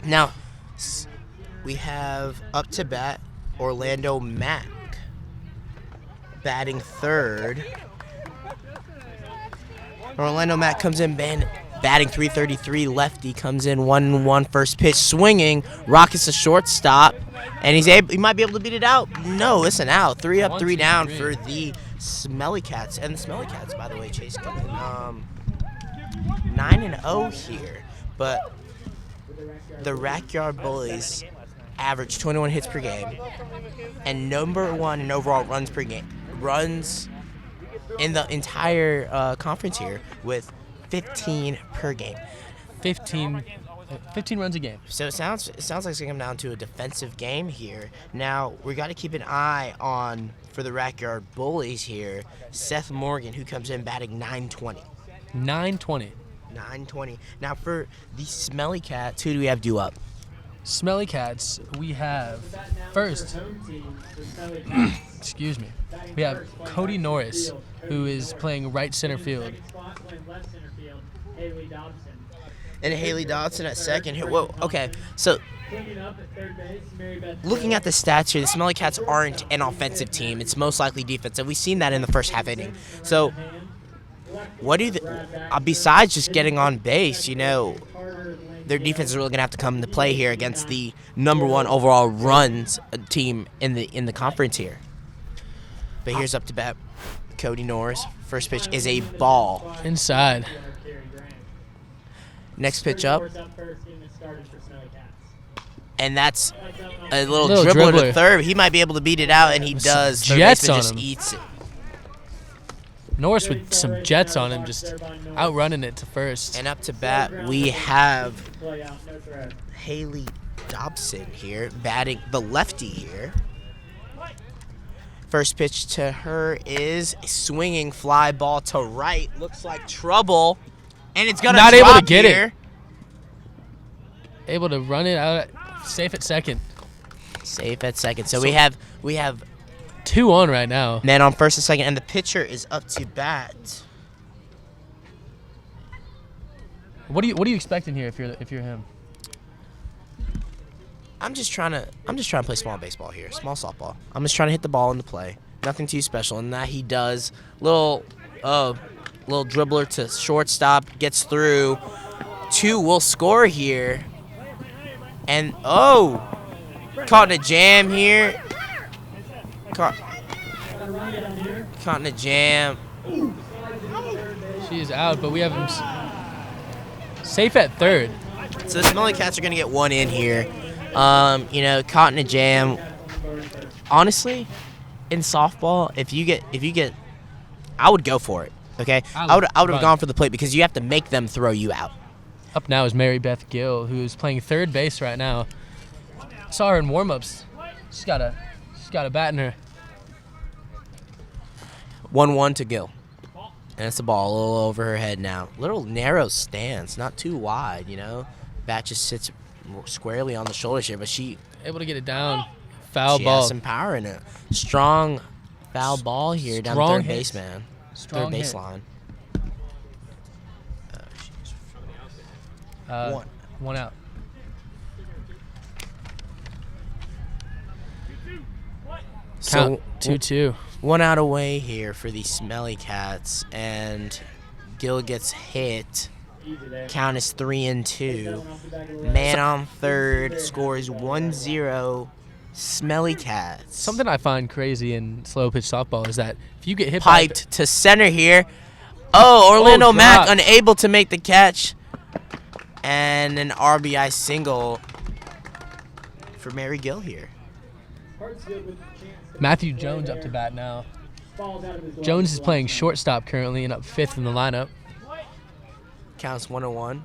Now, we have up to bat Orlando Mack batting third. Orlando Mack comes in batting .333. Lefty comes in 1-1 first pitch swinging. Rockets a shortstop, and he might be able to beat it out. No, it's an out. 3 up, 3 down for the Smelly Cats. And the Smelly Cats, by the way, Chase, coming 9-0 here. But the Rackyard Bullies average 21 hits per game and #1 in overall runs per game. Runs in the entire conference here with 15 per game. 15 runs a game. So it sounds like it's going to come down to a defensive game here. Now, we got to keep an eye on, for the Rackyard Bullies here, Seth Morgan, who comes in batting .920. 920. Now, for the Smelly Cats, who do we have due up? Smelly Cats, we have first, excuse me, we have Cody Norris, who is playing right center field. And Haley Dodson at second here. Whoa, okay. So, looking at the stats here, the Smelly Cats aren't an offensive team. It's most likely defensive. We've seen that in the first half inning. So, what do besides just getting on base, their defense is really going to have to come into play here against the #1 overall runs team in the conference here. But here's up to bat Cody Norris. First pitch is a ball. Inside. Next pitch up. And that's a little dribbler to third. He might be able to beat it out, and he does. Jets on just him. Eats it. Norris with some jets on him, just outrunning it to first. And up to bat, we have Haley Dobson here, batting the lefty here. First pitch to her is a swinging fly ball to right. Looks like trouble. And it's going to drop able to get here. It. Able to run it out. Safe at second. Safe at second. So we have 2 on right now. Man on first and second, and the pitcher is up to bat. What are you expecting here if you're him? I'm just trying to play small baseball here, small softball. I'm just trying to hit the ball into play. Nothing too special, and that he does. Little dribbler to shortstop, gets through. 2 will score here, and caught in a jam here. Caught in a jam. She is out, but we have him safe at third. So the Smelly Cats are going to get 1 in here. Caught in a jam. Honestly, in softball, if you get, I would go for it. Okay, I would have gone for the plate because you have to make them throw you out. Up now is Mary Beth Gill, who is playing third base right now. Saw her in warm-ups. She's got a bat in her. 1-1 to Gill. And it's the ball a little over her head now. Little narrow stance, not too wide, Bat just sits squarely on the shoulders here, but she able to get it down. Foul she ball. Has some power in it. Strong foul ball here down third base, man. Third baseline. 1 out. So 2-2. 1 out away here for the Smelly Cats, and Gill gets hit. Count is 3-2. Man on third scores 1-0. Smelly Cats. Something I find crazy in slow pitch softball is that if you get hit piped to center here. Orlando Mack unable to make the catch. And an RBI single for Mary Gill here. Matthew Jones up to bat now. Jones is playing shortstop currently and up 5th in the lineup. Counts 1-1.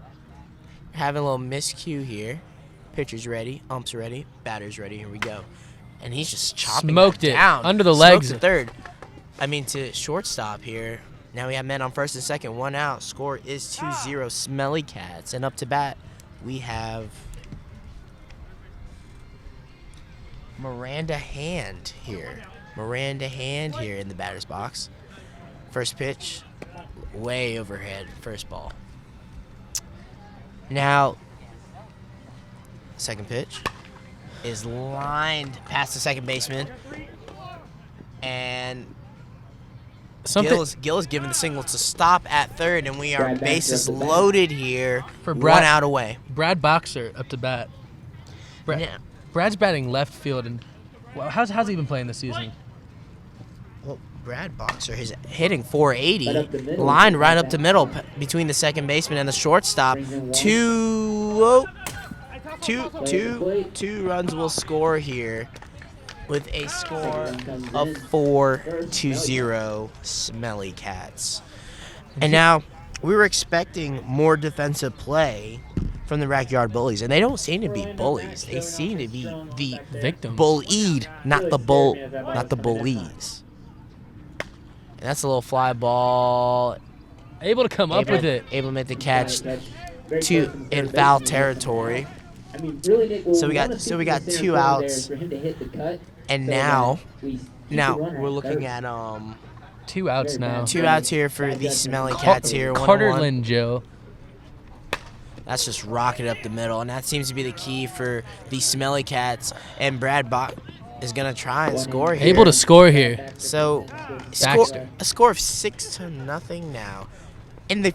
Having a little miscue here. Pitcher's ready, umps ready, batter's ready. Here we go. And he's just chopping Smoked it down. Under the legs. Smoked to third. To shortstop here. Now we have men on first and second, 1 out. Score is 2-0 Smelly Cats. And up to bat, we have Miranda Hand here. In the batter's box. First pitch, way overhead, first ball. Now, Second pitch is lined past the second baseman. And Gill is giving the signal to stop at third, and we are bases loaded here. For Brad, 1 out away. Brad Boxer up to bat. Brad's batting left field, and how's he been playing this season? Well, Brad Boxer is hitting 480, lined right up the middle between the second baseman and the shortstop. Two runs will score here with a score of 4-0 Smelly Cats. And now we were expecting more defensive play from the Backyard Bullies, and they don't seem to be bullies. They seem to be the victims, bullied, not the bullies. And that's a little fly ball. Able to come up with it. Able to make the catch in foul territory. So we got 2 outs. And now we're looking at 2 outs now. 2 outs here for the Smelly Cats here. Carter Lynn-Joe. That's just rocket up the middle, and that seems to be the key for the Smelly Cats. And Brad Bach is gonna try and score here. Able to score here. So a score of 6-0 now. In the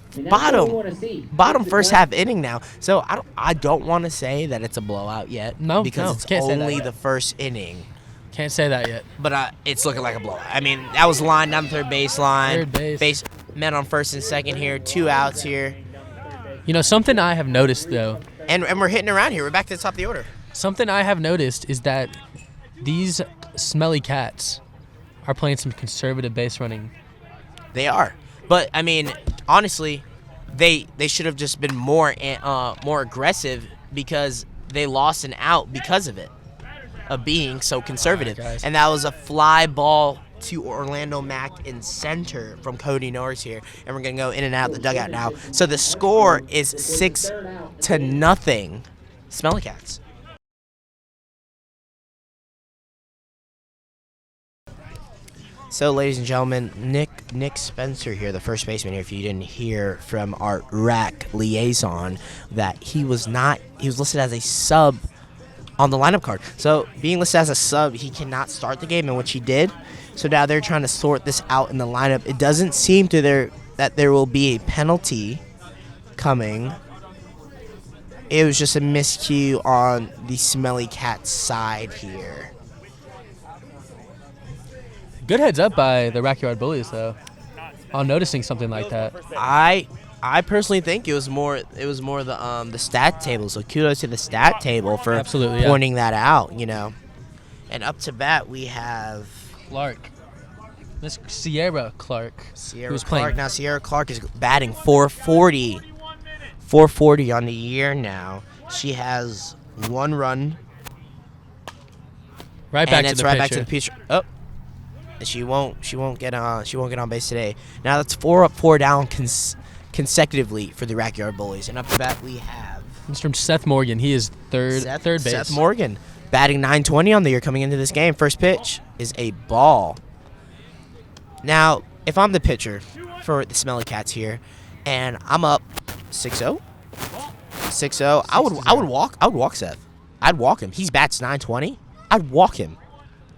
bottom first half inning now. So I don't want to say that it's a blowout yet. No, because it's only the first inning. Can't say that yet. But it's looking like a blowout. I mean, that was lined down the third baseline. Base met on first and second here. 2 outs here. You know, something I have noticed, though. And we're hitting around here. We're back to the top of the order. Something I have noticed is that these Smelly Cats are playing some conservative base running. They are. But, I mean, honestly, they should have just been more aggressive because they lost an out because of it, of being so conservative. And that was a fly ball to Orlando Mack in center from Cody Norris here. And we're going to go in and out of the dugout now. So the score is 6-0 Smelly Cats. So, ladies and gentlemen, Nick Spencer here, the first baseman here, if you didn't hear from our RAC liaison, that he was listed as a sub on the lineup card. So, being listed as a sub, he cannot start the game, in which he did. So now they're trying to sort this out in the lineup. It doesn't seem that there will be a penalty coming. It was just a miscue on the Smelly Cat side here. Good heads up by the Backyard Bullies, though, on noticing something like that. I personally think it was more the stat table. So kudos to the stat table for pointing that out, you know. And up to bat we have Clark. Miss Sierra Clark. Now Sierra Clark is batting 440. 440 on the year now. She has 1 run. Back to the pitcher. Oh. She won't get on base today. Now that's 4 up, 4 down consecutively for the Backyard Bullies. And up to bat we have Mr. Seth Morgan. He is third base. Seth Morgan batting .920 on the year coming into this game. First pitch is a ball. Now, if I'm the pitcher for the Smelly Cats here, and I'm up 6-0, I would walk Seth. I'd walk him. He's bats .920. I'd walk him.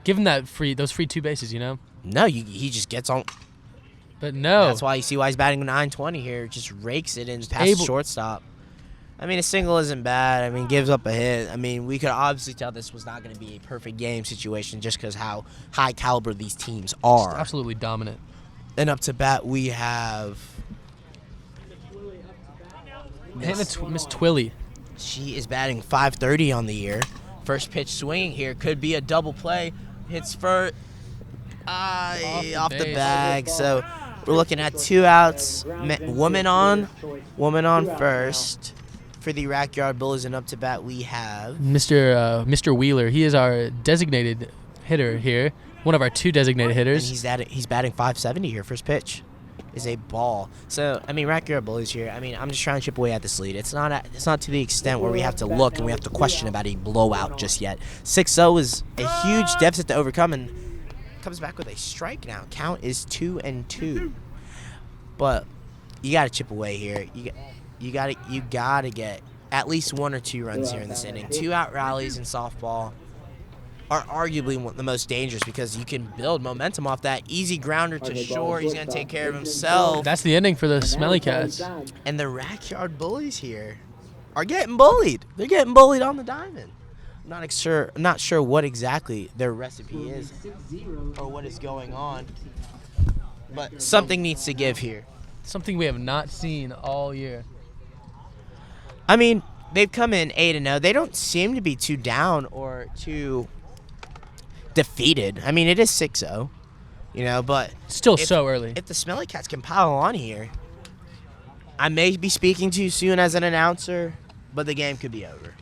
Give him those free 2 bases, you know? No, he just gets on. But no. That's why you see why he's batting .920 here. Just rakes it in past the shortstop. I mean, a single isn't bad. I mean, gives up a hit. I mean, we could obviously tell this was not going to be a perfect game situation just because how high caliber these teams are. Just absolutely dominant. And up to bat, we have Miss Twilly. She is batting .530 on the year. First pitch swinging here. Could be a double play. Hits for off the bag. So we're looking at 2 outs. Woman on first for the Backyard Bullies, and up to bat we have Mr. Wheeler. He is our designated hitter here. One of our 2 designated hitters. And he's batting .570 here. First pitch is a ball. So I mean, Backyard Bullies here. I mean, I'm just trying to chip away at this lead. It's not to the extent where we have to look and we have to question about a blowout just yet. 6-0 is a huge deficit to overcome, and comes back with a strike now. Count is 2-2. But you got to chip away here. You got to get at least 1 or 2 runs here in this inning. 2-out rallies in softball are arguably the most dangerous because you can build momentum off that. Easy grounder to short. He's going to take care of himself. That's the inning for the Smelly Cats. And the Rackyard Bullies here are getting bullied. They're getting bullied on the diamond. I'm not sure what exactly their recipe is or what is going on, but something needs to give here. Something we have not seen all year. I mean, they've come in 8-0. They don't seem to be too down or too defeated. I mean, it is 6-0, but Still so early. If the Smelly Cats can pile on here, I may be speaking too soon as an announcer, but the game could be over.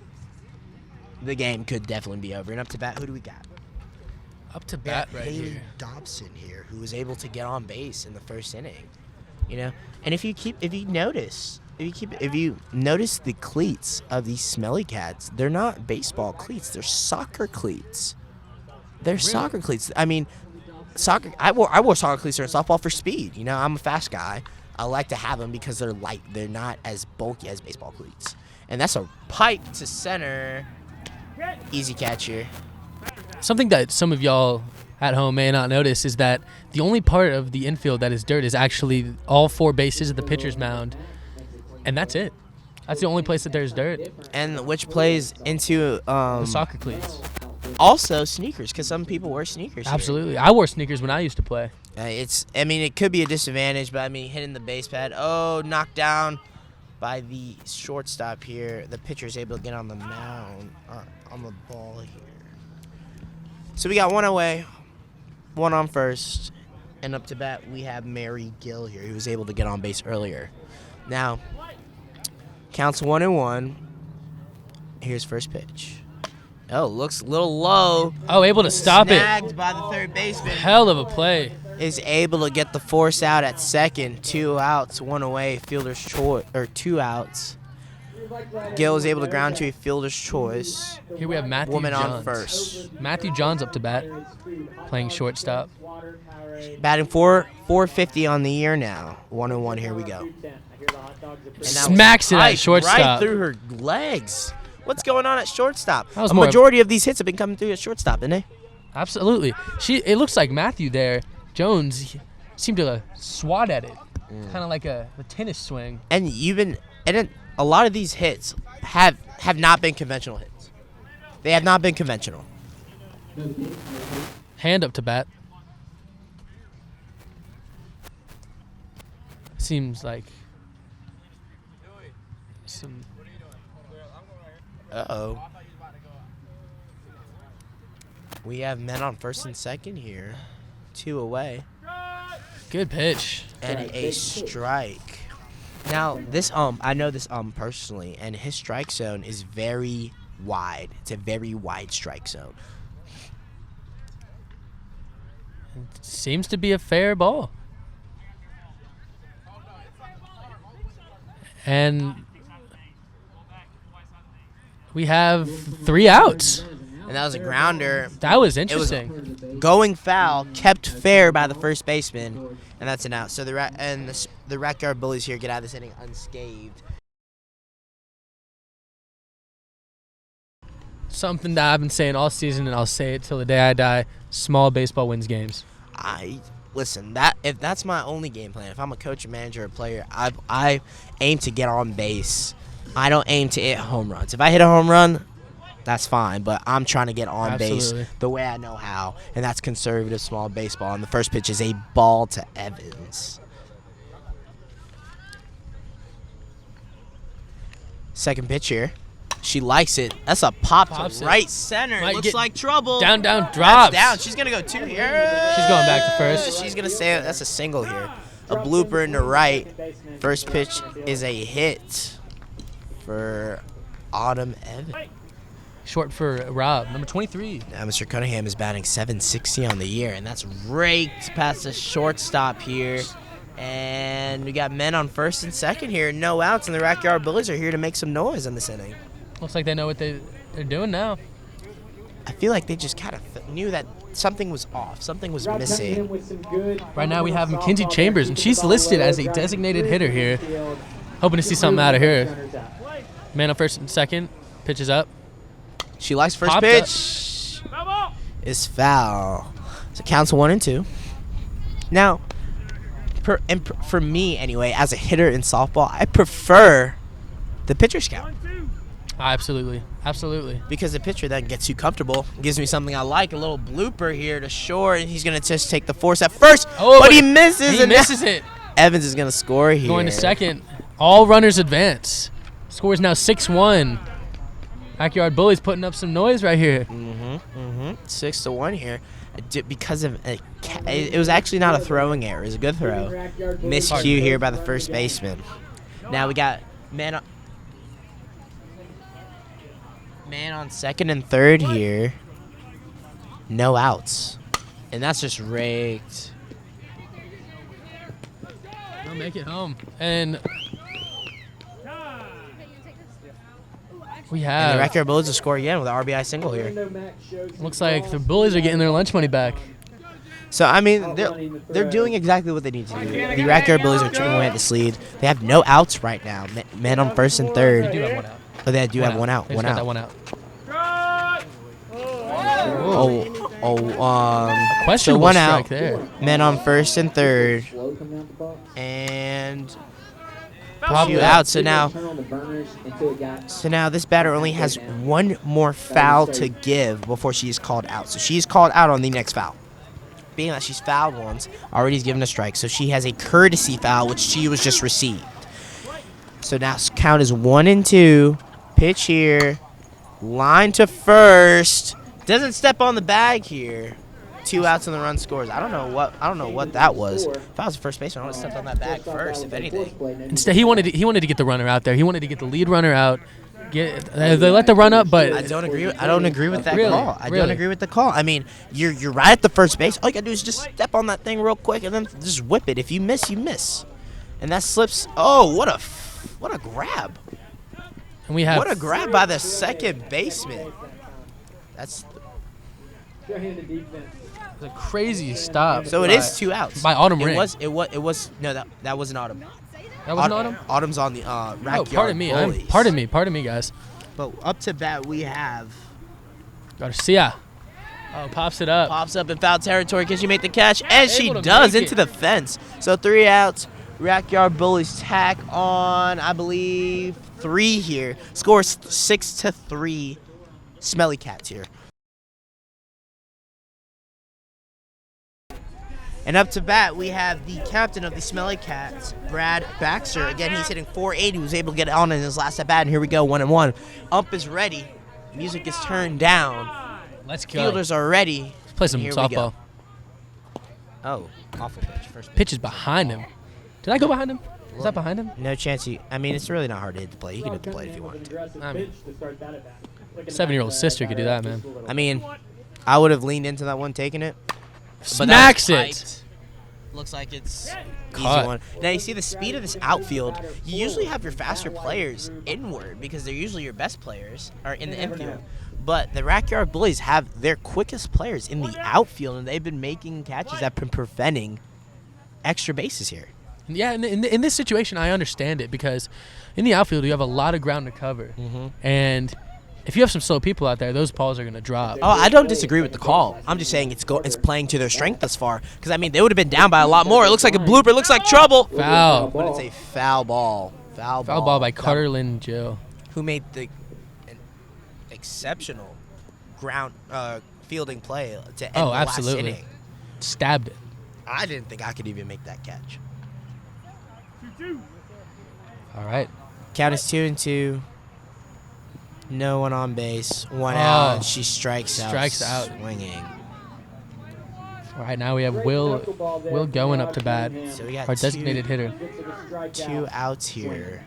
The game could definitely be over. And up to bat, who do we got? Up to bat right Haley here. Dobson here, who was able to get on base in the first inning. And if you notice the cleats of these Smelly Cats, they're not baseball cleats. They're soccer cleats. They're soccer cleats. I mean, soccer. I wore soccer cleats during softball for speed. I'm a fast guy. I like to have them because they're light. They're not as bulky as baseball cleats. And that's a pipe to center. Easy catch here. Something that some of y'all at home may not notice is that the only part of the infield that is dirt is actually all 4 bases of the pitcher's mound, and that's it. That's the only place that there's dirt. And which plays into The soccer cleats. Also sneakers, because some people wear sneakers here. Absolutely. I wore sneakers when I used to play. It could be a disadvantage, but hitting the base pad. Oh, knocked down by the shortstop here. The pitcher's able to get on the mound, on the ball here. So we got 1 away, 1 on first, and up to bat we have Mary Gill here, who was able to get on base earlier. Now, counts 1-1. Here's first pitch. Oh, looks a little low. Oh, able to stop it. Snagged by the third baseman. Hell of a play. Is able to get the force out at second. 2 outs, 1 away. Fielder's choice, or 2 outs. Gill is able to ground to a fielder's choice. Here we have Matthew Woman Johns. on first. Matthew Johns up to bat, playing shortstop. Batting 450 on the year now. 1-1. Here we go. And Smacks it at shortstop. Right through her legs. What's going on at shortstop? A majority of these hits have been coming through at shortstop, didn't they? Absolutely. It looks like Matthew there. Jones seemed to swat at it, kind of like a tennis swing. And a lot of these hits have not been conventional hits. They have not been conventional. Hand up to bat. Seems like some. Uh-oh. We have men on first and second here. 2 away. Good pitch. And a strike. Now, I know this personally, and his strike zone is very wide. It's a very wide strike zone. It seems to be a fair ball. And we have 3 outs. And that was a grounder. That was interesting. It was going foul, kept fair by the first baseman, and that's an out. So the Rackyard Bullies here get out of this inning unscathed. Something that I've been saying all season, and I'll say it till the day I die: small baseball wins games. Listen. If that's my only game plan, if I'm a coach, or manager, or player, I aim to get on base. I don't aim to hit home runs. If I hit a home run, that's fine, but I'm trying to get on base the way I know how, and that's conservative small baseball. And the first pitch is a ball to Evans. Second pitch here. She likes it. That's a pop to right center. Looks like trouble. Down, drops. That's down. She's going to go 2 here. She's going back to first. She's going to say that's a single here. A blooper in the right. First pitch is a hit for Autumn Evans. Short for Rob, number 23. Now Mr. Cunningham is batting .760 on the year, and that's raked past the shortstop here. And we got men on first and second here. No outs, and the Rackyard Bullies are here to make some noise in this inning. Looks like they know what they're doing now. I feel like they just kind of knew that something was off. Something was missing. Right now we have Mackenzie Chambers, and she's listed as a designated hitter here. Hoping to see something out of her. Man on first and second. Pitch is up. She likes first Popped pitch. Is foul. So counts 1 and 2. Now, for me anyway, as a hitter in softball, I prefer the pitcher scout. Absolutely. Absolutely. Because the pitcher then gets you comfortable, gives me something I like, a little blooper here to short, and he's going to just take the force at first, but he misses. He misses it. Evans is going to score here. Going to second. All runners advance. Score is now 6-1. Backyard Bullies putting up some noise right here. 6-1 here. Because of it was actually not a throwing error. It was a good throw. Miscue here by the first baseman. Now we got man on second and third here. No outs. And that's just raked. They'll make it home. And we have. And the Backyard Bullies will score again with an RBI single here. Looks like the Bullies are getting their lunch money back. So, I mean, they're doing exactly what they need to do. The Backyard Bullies are chipping away at this lead. They have no outs right now. Men on first and third. They do have one out. Oh, they do have one out. They just got that one out. So Questionable one strike out. there. Men on first and third. And Popped two it. out. So now this batter only has one more foul to give before she is called out. So she's called out on the next foul. Being that she's fouled once, already is given a strike. So she has a courtesy foul, which she was just received. So now count is 1 and 2. Pitch here. Line to first. Doesn't step on the bag here. 2 outs and the run scores. I don't know what that was. If I was the first baseman, I would have stepped on that bag first, if anything. Instead, he wanted to get the runner out there. He wanted to get the lead runner out. They let the run up, but I don't agree with that Really? call. I Really? don't agree with the call. I mean, you're right at the first base. All you gotta do is just step on that thing real quick and then just whip it. If you miss, you miss. And that slips. Oh, what a grab! and we have What a grab by the second baseman. That's the crazy stop. so. It is 2 outs by Autumn It Ring. was no that wasn't Autumn. That wasn't Autumn. Autumn's on the Oh, Backyard pardon me. Bullies. Pardon me, guys. But up to bat we have Garcia. Oh, pops it up. pops up in foul territory. Can she make the catch? And she Able to does make into it. the fence. So 3 outs. Backyard Bullies tack on, I believe, 3 here. Scores 6-3. Smelly Cats here. And up to bat, we have the captain of the Smelly Cats, Brad Baxter. Again, he's hitting .480. He was able to get it on in his last at bat, and here we go, 1-1. Ump is ready. Music is turned down. Let's go. Fielders are ready. Let's play some Here we go. softball. Oh, awful pitch. First pitch. Pitch is behind him. Did I go behind him? Is that behind him? No chance. It's really not hard to hit the plate. You can hit the plate if you want to. I mean, 7-year-old sister could do that, man. I mean, I would have leaned into that one, taking it. But Smacks that was it. tight. Looks like it's Caught. easy one. Now you see the speed of this outfield. You usually have your faster players inward because they're usually your best players are in the infield. But the Backyard Bullies have their quickest players in the outfield, and they've been making catches that have been preventing extra bases here. Yeah, in this situation, I understand it because in the outfield, you have a lot of ground to cover. And if you have some slow people out there, those balls are going to drop. Oh, I don't disagree with the call. I'm just saying it's playing to their strength thus far. Because, I mean, they would have been down by a lot more. It looks like a blooper. It looks like trouble. Foul. But it's a foul ball. Foul Foul ball by Carter Lynn Jill. Who made an exceptional ground fielding play to end the last absolutely. inning. Stabbed it. I didn't think I could even make that catch. All right. Count is 2-2. No one on base. 1 out. And she strikes out. Swinging. All right, now we have Will going up to bat, So we got our designated hitter. 2 outs here.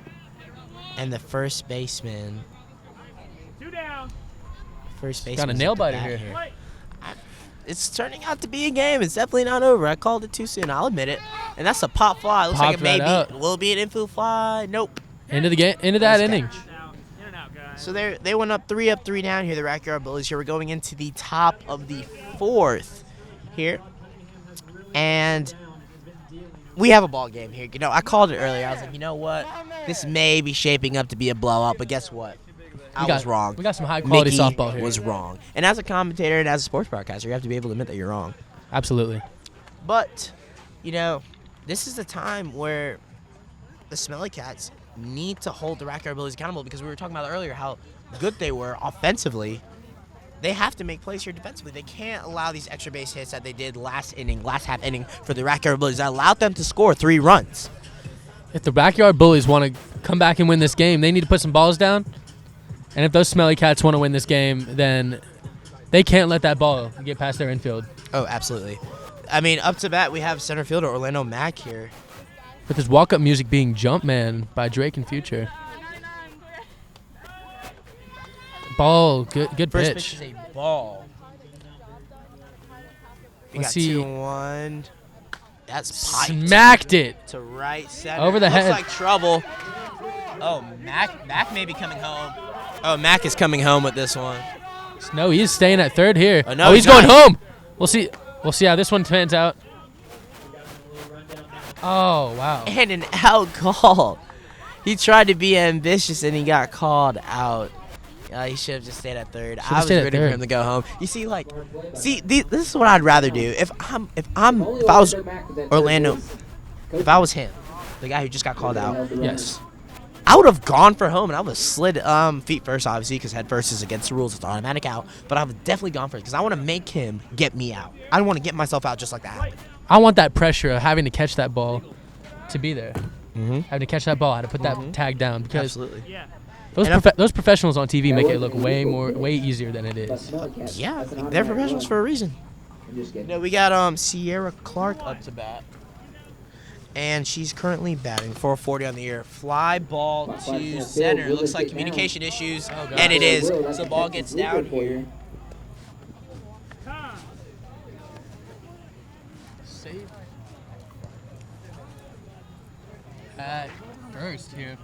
And the first baseman. First baseman. Got a nail biter here. It's turning out to be a game. It's definitely not over. I called it too soon. I'll admit it. And that's a pop fly. Looks like Popped it may right be. out. Will it be an infield fly? Nope. Into the game. Into that inning. So they went up 3 down here, the Backyard Bullies here. We're going into the top of the 4th here. And we have a ball game here. You know, I called it earlier. I was like, you know what? This may be shaping up to be a blowout, but guess what? I was wrong. We got some high-quality Mickey softball here. was wrong. And as a commentator and as a sports broadcaster, you have to be able to admit that you're wrong. Absolutely. But, you know, this is the time where the Smelly Cats need to hold the Rack Yard Bullies accountable, because we were talking about earlier how good they were offensively. They have to make plays here defensively. They can't allow these extra base hits that they did last half inning for the Rack Yard Bullies. That allowed them to score 3 runs. If the Backyard Bullies want to come back and win this game, they need to put some balls down. And if those Smelly Cats want to win this game, then they can't let that ball get past their infield. Oh, absolutely. I mean, up to bat, we have center fielder Orlando Mack here. With his walk-up music being Jumpman by Drake and Future. Ball, good First pitch. pitch is a ball. We Let's got see. 2-1. That's piped Smacked it. to right center. Over the Looks head. like trouble. Oh, Mack may be coming home. Oh, Mack is coming home with this one. No, he's staying at third here. Oh, no, he's he's going not. home. We'll see how this one pans out. Oh, wow. And an out call. He tried to be ambitious and he got called out. He should have just stayed at third. I was stayed at rooting for third. him to go home. You see, this is what I'd rather do. If I was Orlando, if I was him, the guy who just got called out, Yes. I would have gone for home and I would have slid feet first, obviously, because head first is against the rules. It's automatic out. But I would have definitely gone for it because I want to make him get me out. I don't want to get myself out just like that. I want that pressure of having to catch that ball to be there. Mm-hmm. Having to catch that ball, how to put that tag down. Because Absolutely. those professionals on TV make it look way easier than it is. Yeah, they're professionals for a reason. No, we got Sierra Clark up to bat. And she's currently batting 440 on the year. Fly ball to center. Looks like communication issues, and it is. So ball gets down here. Save at first here.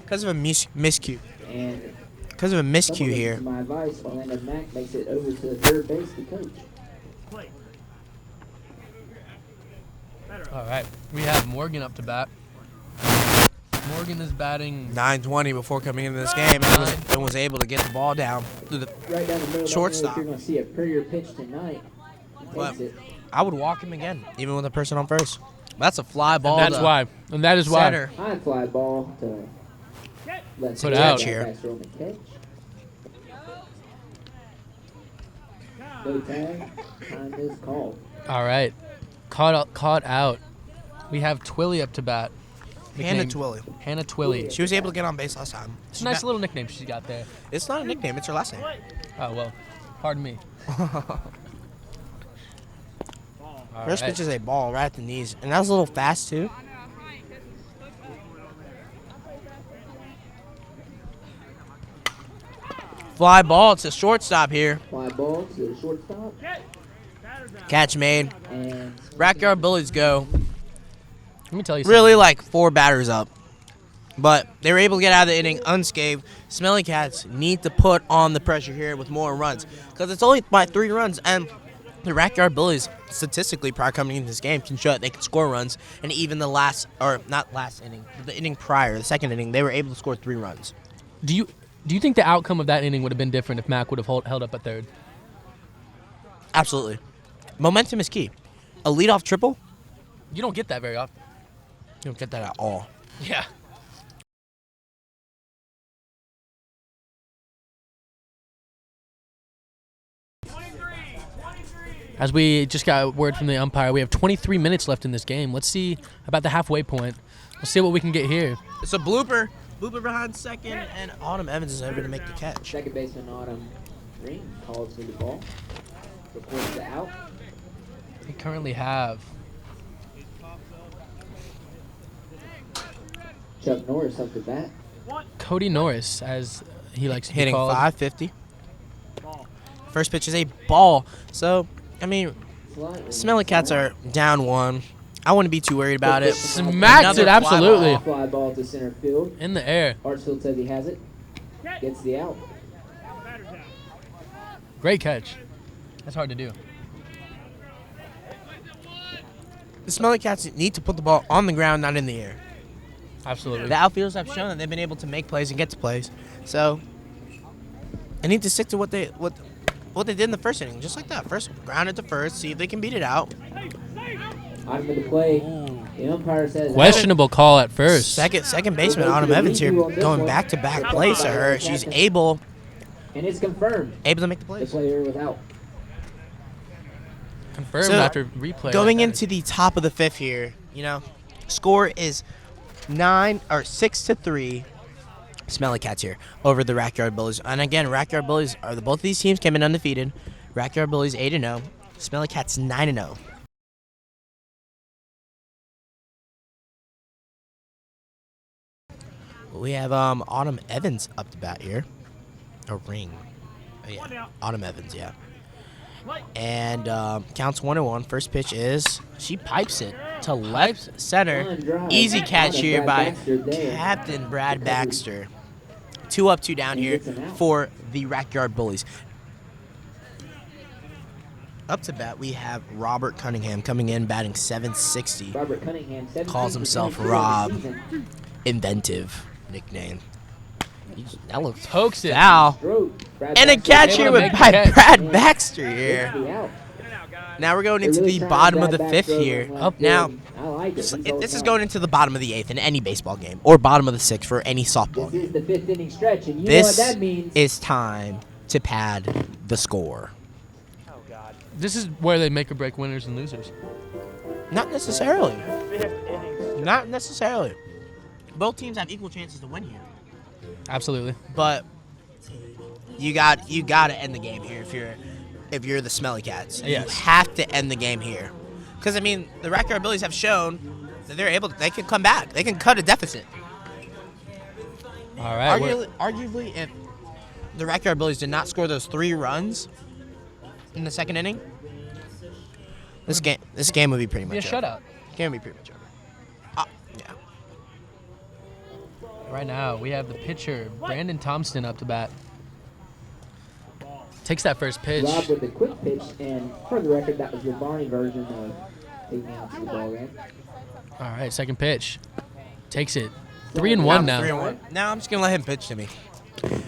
Because of a miscue. And Because of a miscue here. my advice, Orlando Mack makes it over to third base to coach. All right, we have Morgan up to bat. Morgan is batting 9:20 before coming into this game, and was able to get the ball down to the Right down the middle. Shortstop. If you're going to see a prettier pitch tonight, he But takes it. I would walk him again, even with a person on first. That's a fly ball. and that's to why. And that is why. center. High fly ball to let Put out. Here. Catch. No tag. Time is called. All right. Caught out. We have Twilly up to bat. Hannah Nicknamed Twilly. Hannah Twilly. She was able to get on base last time. It's a nice little nickname she's got there. It's not a nickname. It's her last name. Oh, well. Pardon me. All First right. pitch is a ball right at the knees, and that was a little fast too. Fly ball to shortstop here. Fly ball to the shortstop. Catch made. And Backyard Bullies go. Let me tell you Really like 4 batters up. But they were able to get out of the inning unscathed. Smelly Cats need to put on the pressure here with more runs, because it's only by 3 runs, and the Backyard Bullies, statistically, prior coming into this game, can show that they can score runs. And even the the inning prior, the second inning, they were able to score 3 runs. Do you think the outcome of that inning would have been different if Mac would have held up at third? Absolutely. Momentum is key. A leadoff triple, You don't get that very often. you don't get that at all. Yeah. As we just got word from the umpire, we have 23 minutes left in this game. Let's see about the halfway point. Let's see what we can get here. It's a blooper. Blooper behind second, and Autumn Evans is able to make the catch. second baseman Autumn Green calls for the ball. Reports the out. We currently have Chuck Norris up to bat. Cody Norris, as he likes to be Hitting called. 550. First pitch is a ball. So, I mean, Slightly. Smelly Cats are down 1. I wouldn't be too worried about it. Smacked Another it, fly absolutely. ball. Fly ball to center field. In the air. Hartsfield says he has it. Gets the out. Great catch. That's hard to do. the Smelly Cats need to put the ball on the ground, not in the air. Absolutely. The outfielders have shown that they've been able to make plays and get to plays. So they need to stick to what they did in the first inning, just like that. First, ground it to first, see if they can beat it out. Item of the play. The umpire says Questionable call at first. Second baseman Autumn Evans here going back-to-back plays to her. She's able and it's confirmed. to make the The plays. player was out. Confirmed So, after replay. Going like into the top of the fifth here, score is 6-3. Smelly Cats here over the Rackyard Bullies. And again, Rackyard Bullies both of these teams came in undefeated. Rackyard Bullies 8-0. Smelly Cats 9-0. We have Autumn Evans up to bat here. A ring. Oh, yeah. Autumn Evans, yeah. And counts 1-1. First pitch is she pipes it to left center. Easy catch here by Captain Brad Baxter. 2 up, 2 down here for the Rackyard Bullies. Up to bat, we have Robert Cunningham coming in, batting .760. Robert Cunningham Calls himself Rob. Inventive nickname. That looks Pokes it. foul. And a catch here Able to with make by the catch. Brad Baxter here. Out. Now we're going into the bottom of the fifth here. Now, I like it. this is going into the bottom of the eighth in any baseball game, or bottom of the sixth for any softball This game. is the fifth inning stretch, and you know what This that means. is time to pad the score. This is where they make or break winners and losers. Not necessarily. Not necessarily. Both teams have equal chances to win here, Absolutely. but you got to end the game here if you're the Smelly Cats. Yes. You have to end the game here, because I mean the Rackyard Bullies have shown that they can come back. They can cut a deficit. All right. Arguably, if the Rackyard Bullies did not score those 3 runs in the second inning, this game would be pretty Be a much over. shutout. Game would be pretty much over. Yeah. Right now, we have the pitcher, Brandon Thompson, up to bat. Takes that first pitch. Rob with the quick pitch, and for the record, that was the Barney version of taking out the ball game. All right, second pitch. Takes it. 3-1 now. 3-1. Now I'm just gonna let him pitch to me.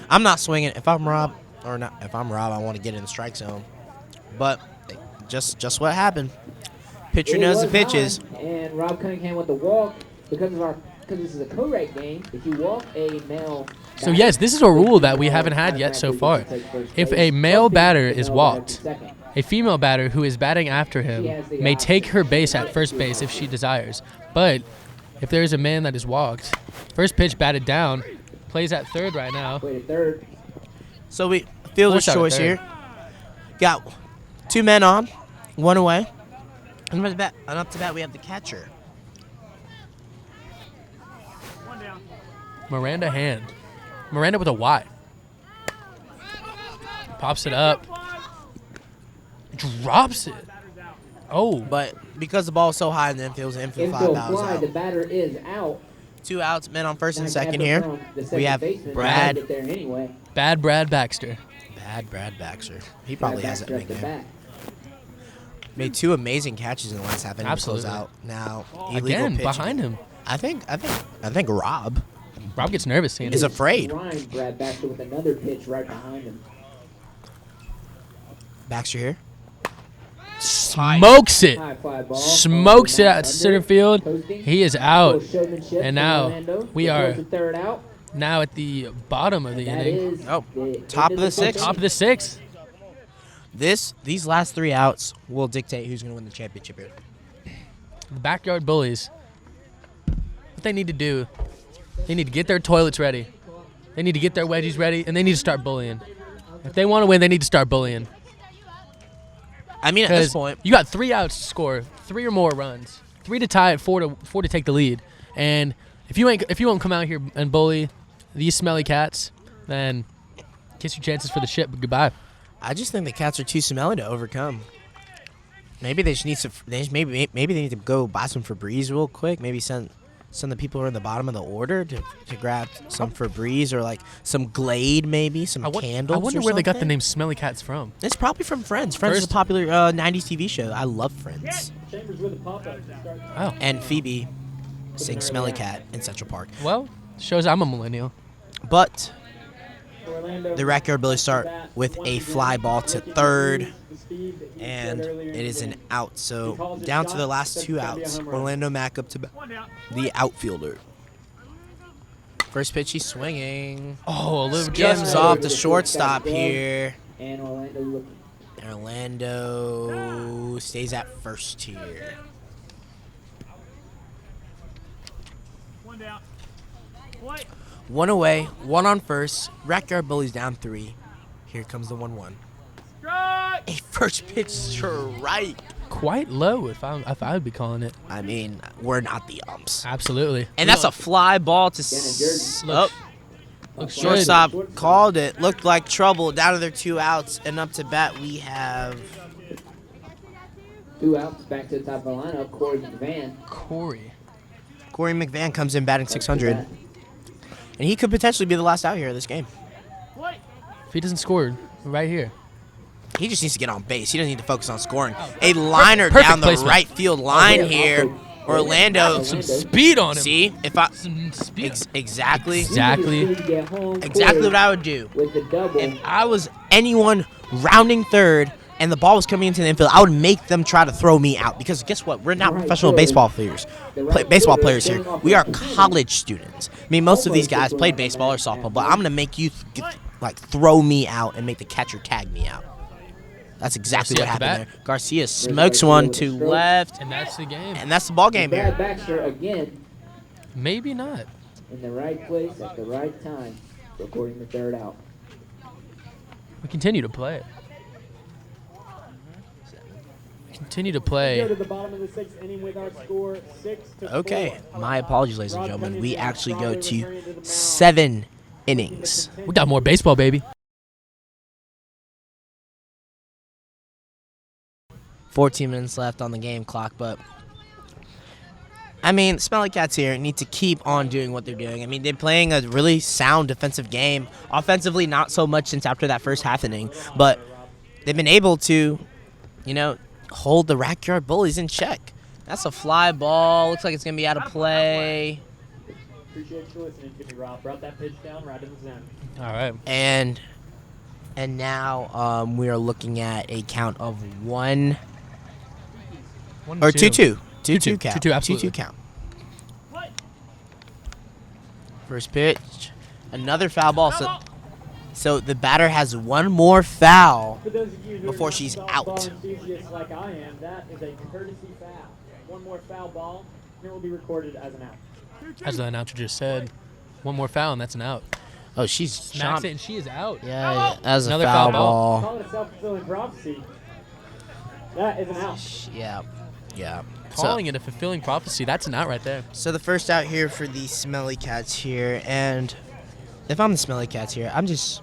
I'm not swinging. If I'm Rob, I want to get in the strike zone. But just what happened. Pitcher It knows the was pitches. high, and Rob Cunningham with the walk because this is a co-rec game. If you walk a male. So yes, this is a rule that we haven't had yet so far. If a male batter is walked, a female batter who is batting after him may take her base at first base if she desires. But if there is a man that is walked, first pitch batted down, plays at third right now. Wait at third. So we fielder's Full shot at choice third. here. Got 2 men on, 1 away. And up to bat, we have the catcher. Miranda Hand. Miranda with a Y. Pops it up. Drops it. Oh, But because the ball is so high in the infield, the infield fly Infield bows fly. The out. batter is out. 2 outs, men on first and Nice second effort here. from the We second have baseman. Brad. Get there anyway. bad Brad Baxter. Bad Brad Baxter. He probably Brad has that Baxter at the nickname. bat. Made 2 amazing catches in the last half inning to close Absolutely. out. Now illegal Again, pitching. behind him. I think Rob Rob gets nervous seeing is it. afraid. Ryan Brad Baxter with another pitch right behind him. Baxter here. Smokes it. High fly ball. Smokes it at center field. Posting. He is out. Little showmanship And from now Orlando. we It are goes to third out. now at the bottom of the That inning. is Oh, the top end of the sixth. Top of the sixth. These last 3 outs will dictate who's going to win the championship here. The Backyard Bullies. What they need to do, they need to get their toilets ready. They need to get their wedgies ready, and they need to start bullying. If they want to win, they need to start bullying. I mean, at this Because point, you got 3 outs to score, 3 or more runs, 3 to tie it, 4 to take the lead. And if you won't come out here and bully these Smelly Cats, then kiss your chances for the ship. But goodbye. I just think the Cats are too smelly to overcome. Maybe they just need some. Maybe they need to go buy some Febreze real quick. Maybe send the people who are in the bottom of the order to grab some Febreze or like some Glade, maybe some candles. I wonder or where they got the something. name Smelly Cats from. It's probably from Friends. Friends is a First- popular '90s TV show. I love Friends. Oh, and Phoebe sings Smelly Cat in Central Park. well, shows I'm a millennial. But the Rackyard Billies start with a fly ball to third, and it is an out. So down to the last 2 outs. Orlando Mack up to the outfielder. First pitch, he's swinging. Oh, a little Skims off the shortstop here. And Orlando looking. Orlando stays at first here. One away, one on first. Rackyard Bullies down 3. Here comes the 1-1. A first pitch strike. Quite low, if I would be calling it. I mean, we're not the umps. Absolutely. And that's a fly ball to shortstop called it. Looked like trouble. Down to their 2 outs, and up to bat we have 2 outs. Back to the top of the lineup. Corey McVan. Corey McVan comes in batting 600, and he could potentially be the last out here of this game. If he doesn't score right here. He just needs to get on base. He doesn't need to focus on scoring. A liner Perfect down the placement. right field line here. Orlando. Some speed on him. See, if I Some speed. exactly Exactly. what I would do. With the double. If I was anyone rounding third and the ball was coming into the infield, I would make them try to throw me out, because guess what? We're not professional baseball players. Baseball players here. We are college students. I mean, most of these guys played baseball or softball, but I'm gonna make you throw me out and make the catcher tag me out. That's exactly what happened there. Garcia smokes one to left, And that's the game. and that's the ball game here. Baxter again Maybe not. in the right place at the right time, recording the 3rd out. We continue to play. Continue to play. To the bottom of the 6th inning with our score 6-4. Okay, my apologies, ladies and gentlemen. We actually go to 7 innings. We got more baseball, baby. 14 minutes left on the game clock, but I mean, Smelly Cats here need to keep on doing what they're doing. I mean, they're playing a really sound defensive game. Offensively, not so much since after that first half inning, but they've been able to, hold the Rackyard Bullies in check. That's a fly ball. Looks like it's going to be out of play. Appreciate you listening to me, Rob. Brought that pitch down right in the zone. All right. And now we are looking at a count of 1 or 2-2. 2-2 count. 2-2, absolutely. 2-2 count. First pitch. Another foul ball. So the batter has one more foul For those of you who before are she's softball out. enthusiasts like I am, that is a courtesy foul. One more foul ball, and it will be recorded as an out. As the announcer just said, one more foul and that's an out. Oh, she's Smacks it and she is out. Yeah, as a Another foul foul ball. Call it a self-fulfilling prophecy. That is an out. Yeah. Calling it a fulfilling prophecy. That's an out right there. So the first out here for the Smelly Cats here, and if I'm the Smelly Cats here, I'm just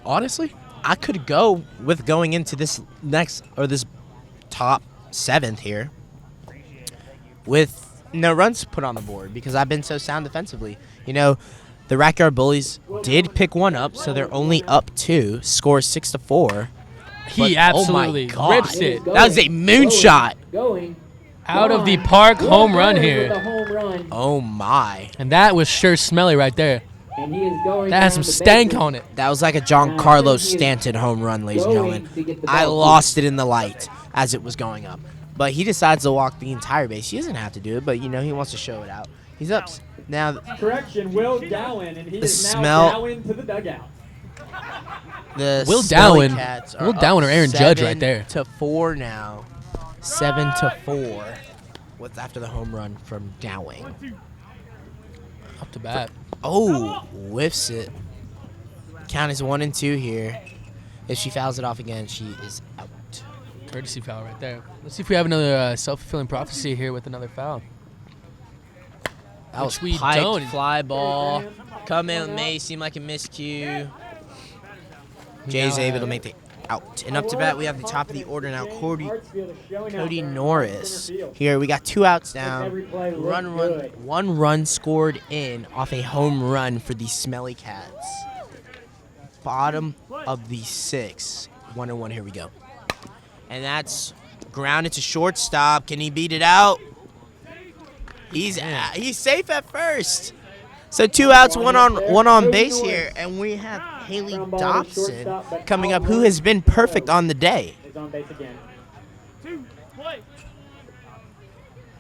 honestly, I could go with going into this this top 7th here with no runs put on the board because I've been so sound defensively. The Rackyard Bullies did pick one up, so they're only up 2. Score 6-4. He But, absolutely oh my God. rips it. That was a moonshot. Going. Out of the park, home run With a here. home run. Oh my. And that was sure smelly right there. And he is going That has some down the stank bases. on it. That was like a John Carlos Stanton home run, ladies and gentlemen. I lost it in the light as it was going up. But he decides to walk the entire base. He doesn't have to do it, but, he wants to show it out. He's up. Now, Correction, Will Gowan, and he The is smell- now Gowan to the dugout. the Will Smelly Dowen- Cats are Will Dowen up or Aaron Judge right there. 7-4 now. 7-4. What's after the home run from Dowing? Up to bat. Oh, whiffs it. Count is 1-2 here. If she fouls it off again, she is out. Courtesy foul right there. Let's see if we have another self-fulfilling prophecy here with another foul. That was Which we piped don't. fly ball. Come in, may seem like a miscue. Jay's now able to have- make the out. And up to bat, we have the top of the order now. Cody Norris. Here, we got 2 outs down. One run scored in off a home run for the Smelly Cats. Bottom of the 6th. 1-1, here we go. And that's Grounded to shortstop. Can he beat it out? He's safe at first. So 2 outs, one on base here, and we have Haley Dobson coming up, who has been perfect on the day. Is on base again. 2, play.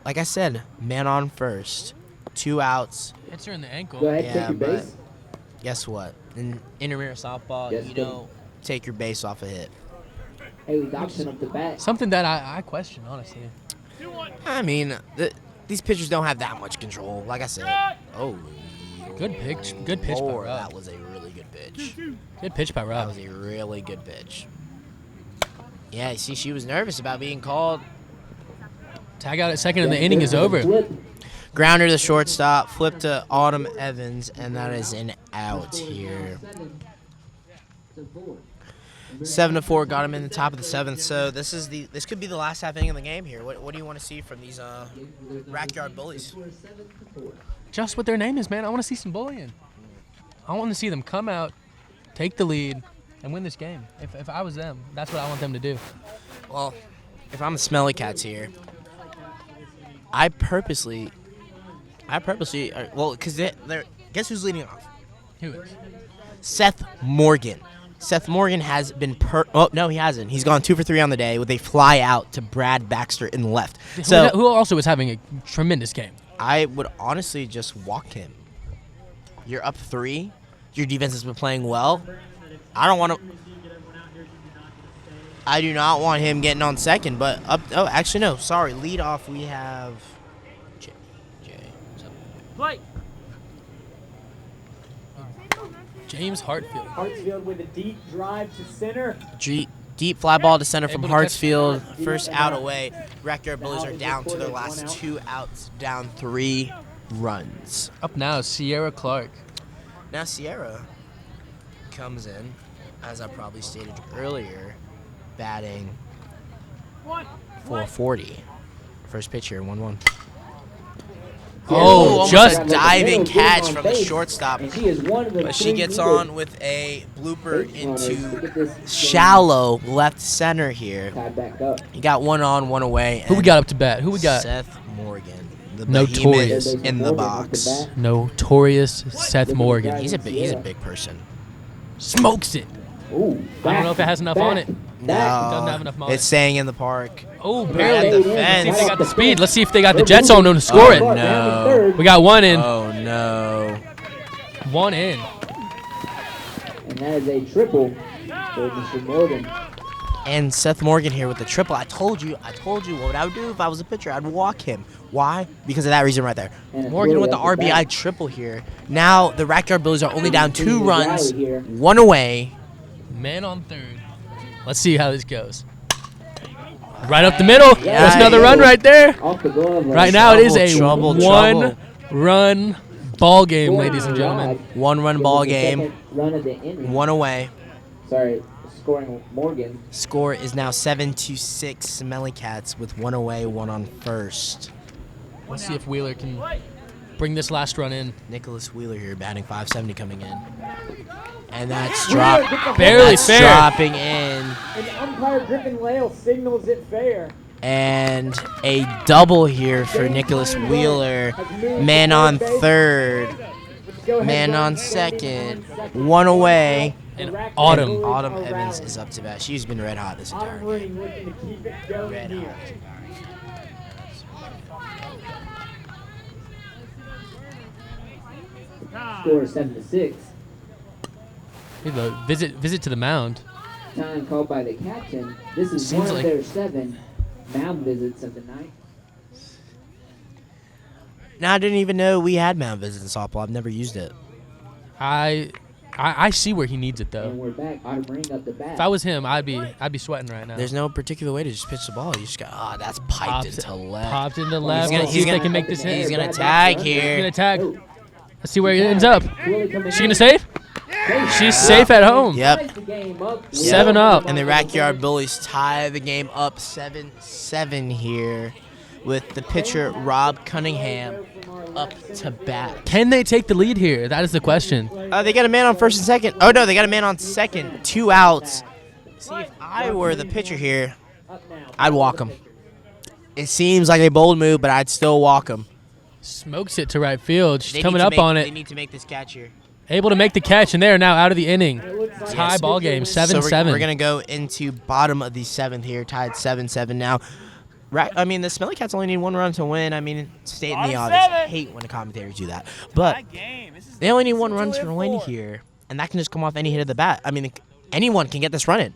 Like I said, man on first. 2 outs. Hits her in the ankle. Go ahead, Yeah, take your but base. guess what? In intramural softball, Yes, you good. don't take your base off a hit. Haley Dobson up the bat. Something that I question, honestly. I mean, these pitchers don't have that much control. Like I said. Oh. Good pitch. Good pitch by Lord, Rob. that was a really good pitch. Good pitch by That Rob. was a really good pitch. Yeah, you see, she was nervous about being called. Tag out at second and the inning is over. Flip. Grounder to the shortstop, flip to Autumn Evans, and that is an out here. 7-4 got him in the top of the 7th. So this could be the last half inning of the game here. What do you want to see from these Rackyard Bullies? Just what their name is, man. I want to see some bullying. I want to see them come out, take the lead, and win this game. If I was them, that's what I want them to do. Well, if I'm the Smelly Cats here, I purposely, because they're guess who's leading off? Who is? Seth Morgan. Seth Morgan has been oh no, he hasn't. He's gone 2 for 3 on the day with a fly out to Brad Baxter in left. So Who also is having a tremendous game. I would honestly just walk him. You're up 3. Your defense has been playing well. I do not want him getting on second, but up. Oh, actually no. Sorry, lead off. We have J. Play. James Hartfield. Hartsfield with a deep drive to center. Deep fly ball to center from Able to catch Hartsfield. First out away. Rackyard Bullies are down to their last 2 outs, down 3 runs. Up now, Sierra Clark. Now Sierra comes in, as I probably stated earlier, batting 440. First pitch here, 1-1. Oh, almost just a diving Middle, catch good on from the base, shortstop. and she is one of the But she 3 gets leaders. on with a blooper Base runners to into get this game shallow left center here. tied back up. You got 1 on, 1 away. Who we and got up to bat? Who we got? Seth Morgan, the Notorious. behemoth in the box. Notorious Seth Morgan. He's a big person. Smokes it. Ooh, I don't know if it has enough on it. No, doesn't have enough it's staying in the park. Oh, At barely. the Let's see if fence. they got the speed. Let's see if they got the jet zone to score it. no. We got 1 in. Oh no. 1 in. And that is a triple for Mr. Morgan. And Seth Morgan here with the triple. I told you what I would do if I was a pitcher. I'd walk him. Why? Because of that reason right there. And Morgan with the Florida RBI at the back. triple here. Now the Rackyard Bullies are only down 2 runs, Rally here. 1 away. Man on third. Let's see how this goes. Right up the middle. Yeah. That's another run right there. Off the glove. Right now it is a Trouble. 1-run ball game, ladies and gentlemen. 1-run ball game, Run of the inning. 1 away. Sorry, scoring Morgan. Score is now 7-6 Smelly Cats with 1 away, 1 on first. Let's see if Wheeler can bring this last run in. Nicholas Wheeler here batting 570 coming in. And that's Wheeler drop. gets a Barely That's fair. dropping in. And umpire Griffin Lale signals it fair. And a double here for Nicholas Wheeler. Man on third, Go ahead, man run on goes second, in second. 1 away. And Autumn. Autumn Evans is up to bat. She's been red hot this entire Autumn game. Ring looking to keep it going Red here. hot. Score is 7-6. Visit to the mound. Time called by the captain. This is Seems one of like- their 7 mound visits of the night. Now I didn't even know we had mound visits in softball. I've never used it. I see where he needs it And though. we're back. Autumn Ring up the bat. If I was him, I'd be sweating right now. There's no particular way to just pitch the ball. You just got that's piped into left. Popped into left. gonna- Let's see he's if they gonna- can make this He's hit. gonna tag He's here. gonna tag. Oh, Let's see where he ends up. Willie coming She in. gonna save? She's safe at home. Yep. Ties the game up. 7 up. And the Rackyard Bullies tie the game up 7-7 here with the pitcher Rob Cunningham up to bat. Can they take the lead here? That is the question. They got a man on first and second. Oh, no, they got a man on second. 2 outs. See, if I were the pitcher here, Up now. I'd walk him. It seems like a bold move, but I'd still walk him. Smokes it to right field. She's coming up on They it. need to make this catch here. Able to make the catch, and they are now out of the inning. Tie Yes. ball game, 7-7. So we're going to go into bottom of the 7th here, tied 7-7 now. I mean, the Smelly Cats only need 1 run to win. I mean, stating the obvious. I hate when the commentators do that. But they only need 1 run to win here, and that can just come off any hit of the bat. I mean, anyone can get this run in.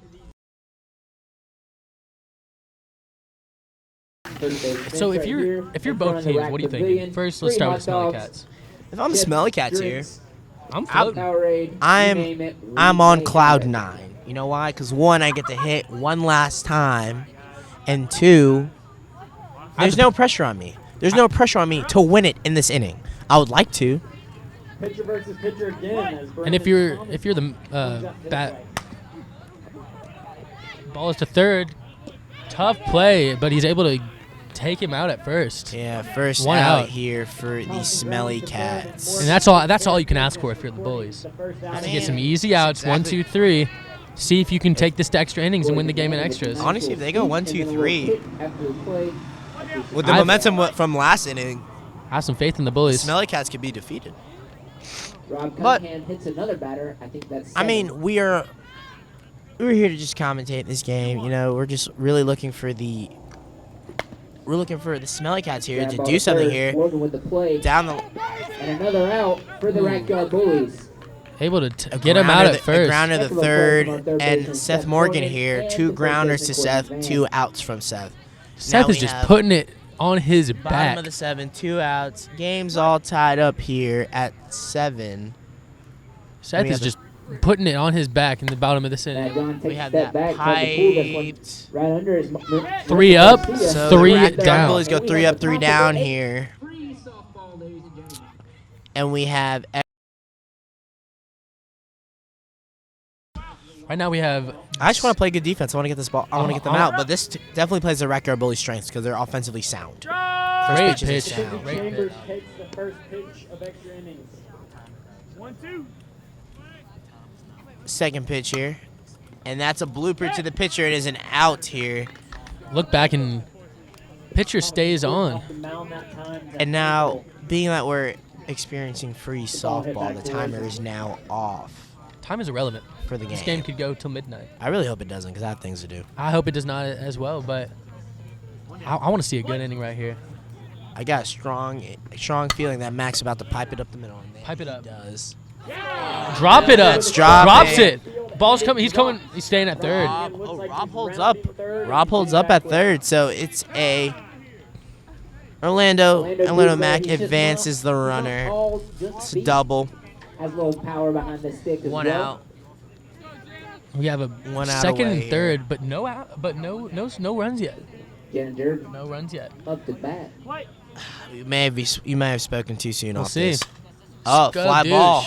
So if you're both teams, what are you thinking? First, let's start with the Smelly Cats. If I'm the Smelly Cats here, I'm floating. I'm on cloud 9. You know why? Because 1, I get to hit 1 last time, and 2, there's no pressure on me. There's no pressure on me to win it in this inning. I would like to. Pitcher versus pitcher again. And if you're the bat, ball is to third. Tough play, but he's able to take him out at first. Yeah, first 1 out out here for the Smelly Cats. And that's all you can ask for if you're the Bullies. I To get some easy outs, 1, 2, 3. See if you can take this to extra innings and win the game in extras. Honestly, if they go 1, 2, 3, with the momentum from last inning, Have some faith in the Bullies. Smelly Cats could be defeated. Rob But- Cunningham hits another batter. I think that's. I mean, we're here to just commentate this game. You know, we're just really looking for the Smelly Cats here to do something here. Morgan with the play. Down the And another out for the Rackyard Bullies. Able to get him out at a first. grounder the third, and Seth Morgan here. 2 grounders to Seth, 2 outs from Seth. Seth Now is we just have putting it on his Bottom back. of the 7, 2 outs. Game's all tied up here at 7. Seth we is have just putting it on his back in the bottom of the John inning. takes We a have step that back. Tried to pull this one piped. right under his. 3 up, So 3 the down. Bullies go 3 up, 3 down here. And we have Right now we have. I just want to play good defense. I want to get this ball. I want to get them out. But this definitely plays the Rackyard Bullies' strengths because they're offensively sound. First Great pitch is pitch. sound. Great Chambers pitch. takes the first pitch of extra innings. 1-2. Second pitch here. And that's a blooper to the pitcher. It is an out here. Look back and pitcher stays on. Off the mound that time. And now, being that we're experiencing free softball, the timer is now off Time is irrelevant. for the This game. game could go till midnight. I really hope it doesn't because I have things to do. I hope it does not as well, but I want to see a good inning right here. I got a strong feeling that Mac's about to pipe it up the middle. And Pipe it he up. does. Drop it up. Let's drop Drops it. it. Ball's coming. He's coming. He's staying at third. Rob holds up. Rob holds up at third, so it's a Orlando Mac advances the runner. It's a double. Has a little power behind the stick as 1 well. out. We have a 1 out second away and here. third, but no runs yet. Janitor No runs yet. up the bat. You may have spoken too soon We'll off see. this. Oh, fly Skadoosh. ball.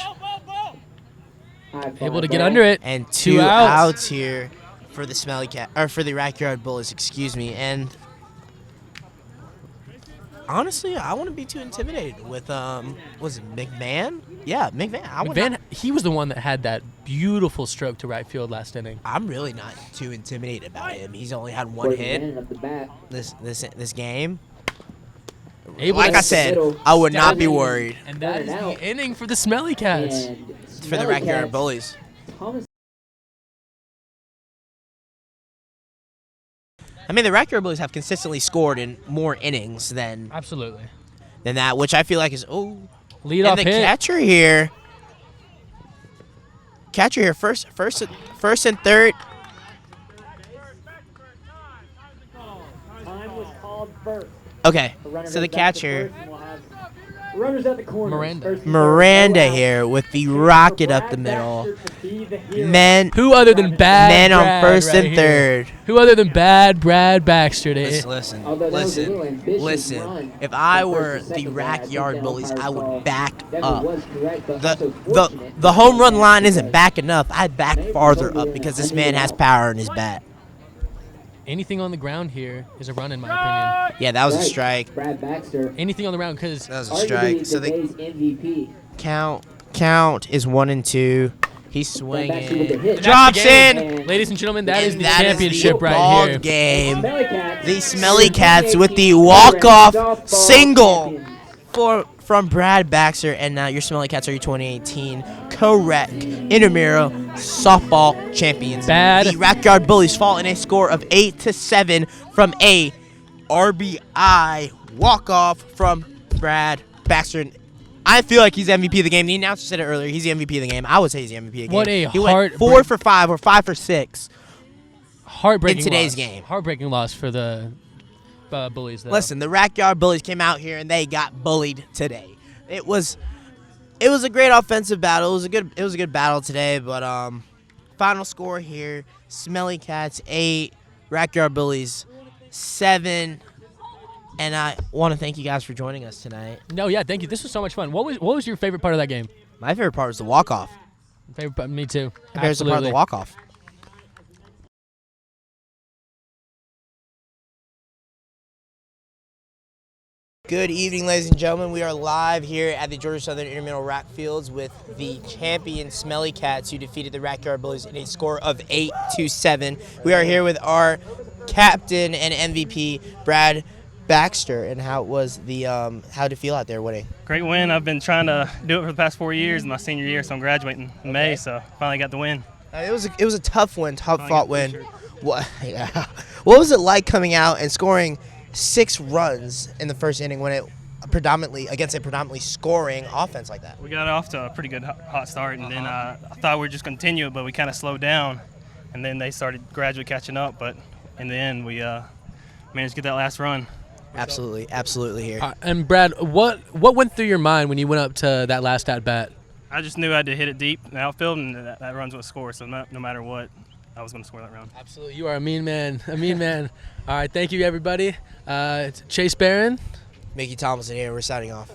High fly Able to get ball. under it. And 2 2 outs. outs here for the Smelly Cat or for the Rackyard Bullies, excuse me. And honestly, I wouldn't be too intimidated with was it McMahon? Yeah, McMahon. McVan, he was the one that had that beautiful stroke to right field last inning. I'm really not too intimidated about him. He's only had 1 Gordon hit Bannon up the bat. this game. Able Like to I said, I would not be worried And that is Running out. the inning for the Smelly Cats. And for the Smelly Rackyard Cats, Bullies. Thomas I mean, the Rackyard Bullies have consistently scored in more innings than Absolutely. that, which I feel like is Lead and off the hit. catcher here, first and third. Time was called first. Okay, runner so the goes back to catcher first, and we'll have runners at the corners. Miranda. First and third, Miranda no out. here with the Chance for rocket up Brad the middle. Baxter to be the hero. Men Who other than Bad Men on Brad first right and here? third. Who other than Bad Brad Baxter? Listen, Although that was a little ambitious run If I from were first to the second there, I think Rackyard that Bullies, umpire's I would call back definitely up. was correct, but also The fortunate the home run line isn't because back enough. I'd back farther up because this man has power in his bat. Anything on the ground here is a run, in my opinion. Yeah, that was a Right. strike. Brad Baxter, Anything on the ground, because That was a arguably strike. So the today's MVP. count is 1-2. He's Going back to with the swinging. hit. Drops That's the in. game. Ladies and gentlemen, that is And the that is championship the right ball here. game. Smelly Cats. The Smelly Cats with the 2018 walk-off softball single champions. from Brad Baxter, and now your Smelly Cats are your 2018 correct Intramural softball champions. Bad. The Rackyard Bullies fall in a score of 8-7 from a RBI walk-off from Brad Baxter. I feel like he's MVP of the game. The announcer said it earlier. He's the MVP of the game. I would say he's the MVP of the game. What a he went 4 heartbreak- for 5 or 5 for 6. Heartbreaking in today's loss. game. Heartbreaking loss for the Bullies, though. Listen, the Rackyard Bullies came out here and they got bullied today. It was a great offensive battle. It was a good battle today, but final score here, Smelly Cats 8, Rackyard Bullies 7. And I want to thank you guys for joining us tonight. No, yeah, thank you. This was so much fun. What was your favorite part of that game? My favorite part was the walk-off. Favorite part, me too. My favorite part of the walk-off. Good evening, ladies and gentlemen. We are live here at the Georgia Southern Intramural Rack Fields with the champion Smelly Cats, who defeated the Rackyard Bullies in a score of 8-7. We are here with our captain and MVP, Brad Baxter. And how was the how did it feel out there winning? Great win. I've been trying to do it for the past 4 years in my senior year, so I'm graduating in May, so finally got the win. It was a tough win, tough fought win. T-shirt. What what was it like coming out and scoring 6 runs in the first inning when it predominantly scoring offense like that? We got off to a pretty good hot start, and then I thought we were just going to continue it, but we kind of slowed down, and then they started gradually catching up, but in the end we managed to get that last run. Absolutely here. And Brad, what went through your mind when you went up to that last at bat? I just knew I had to hit it deep in the outfield, and that run's going to score, so no matter what, I was going to score that run. Absolutely, you are a mean man. A mean man. All right, thank you, everybody. It's Chase Barron. Mickey Thomason here. We're signing off.